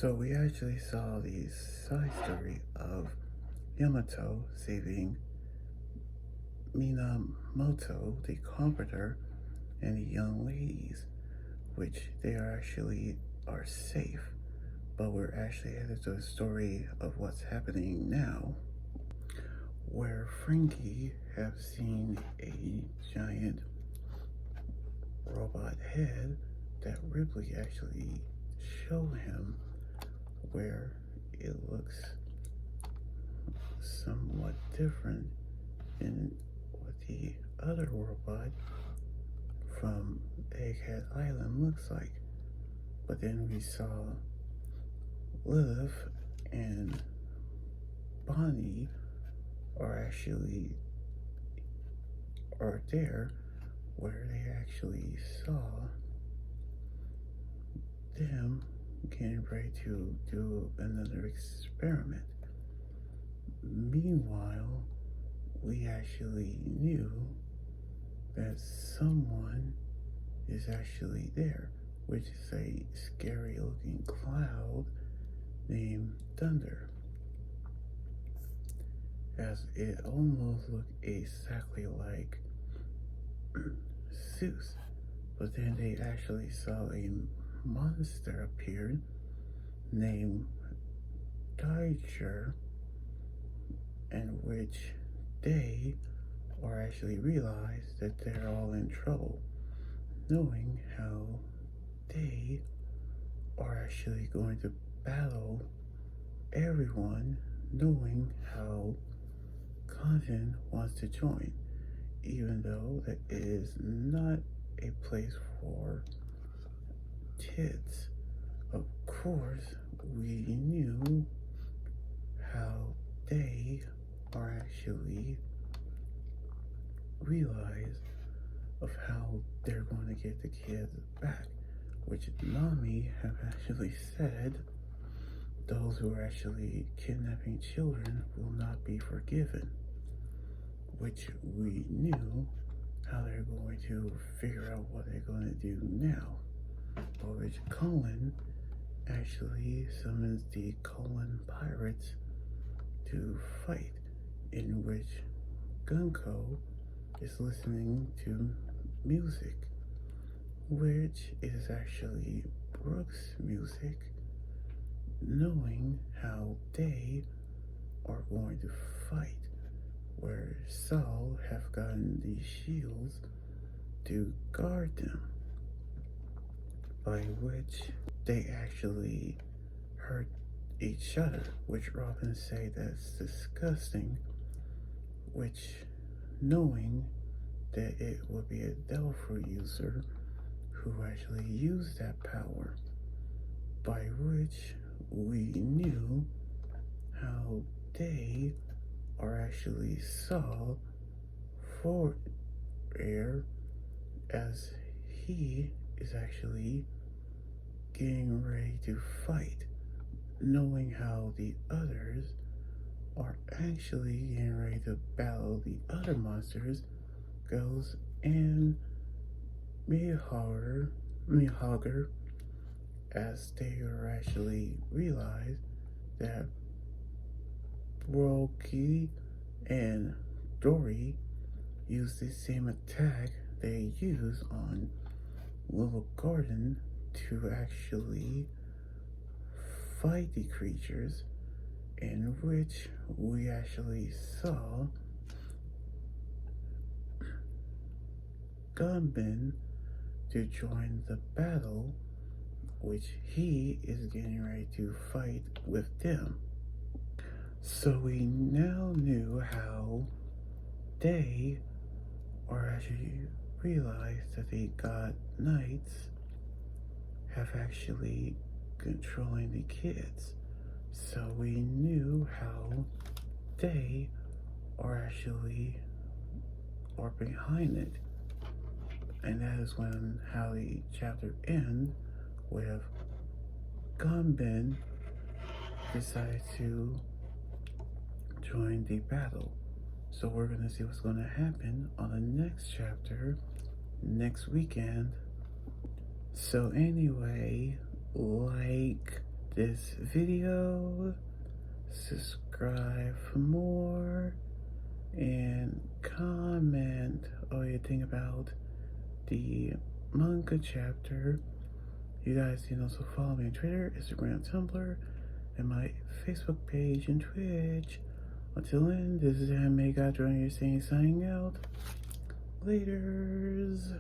So we actually saw the side story of Yamato saving Minamoto, the carpenter, and the young ladies, which they are safe. But we're actually headed to a story of what's happening now, where Frankie have seen a giant robot head that Ripley actually showed him, where it looks somewhat different in what the other robot from Egghead Island looks like. But then we saw Lilith and Bonnie are there, where they actually saw them getting ready to do another experiment. Meanwhile, we actually knew that someone is actually there, which is a scary looking cloud named Thunder, as it almost looked exactly like Zeus. But then they actually saw a monster appear named Geiger, in which they are actually realize that they're all in trouble, knowing how they are actually going to battle everyone, knowing how Content wants to join, even though that it is not a place for kids. Of course, we knew how they are actually realize of how they're going to get the kids back, which Nami have actually said those who are actually kidnapping children will not be forgiven, which we knew how they're going to figure out what they're going to do now. But which Colin actually summons the Colin Pirates to fight, in which Gunko is listening to music, which is actually Brooks' music, knowing how they are going to fight, where Saul have gotten these shields to guard them, by which they actually hurt each other, which Robin say that's disgusting, which knowing that it would be a Delphi user who actually used that power, by which we knew how they are actually saw for air, as he is actually getting ready to fight, knowing how the others are actually getting ready to battle the other monsters, Ghost and Mihogger, as they are actually realize that Brokey and Dory use the same attack they use on Little Garden to actually fight the creatures, in which we actually saw Gaban to join the battle, which he is getting ready to fight with them. So we now knew how they are actually realized that the God Knights have actually controlling the kids. So we knew how they are actually behind it. And that is when how the chapter ends with Gaban decided to join the battle. So we're gonna see what's gonna happen on the next chapter next weekend. So anyway, like, this video, subscribe for more, and comment all you think about the manga chapter. You guys can also follow me on Twitter, Instagram, Tumblr, and my Facebook page and Twitch. Until then, this is Manga signing out. Laters.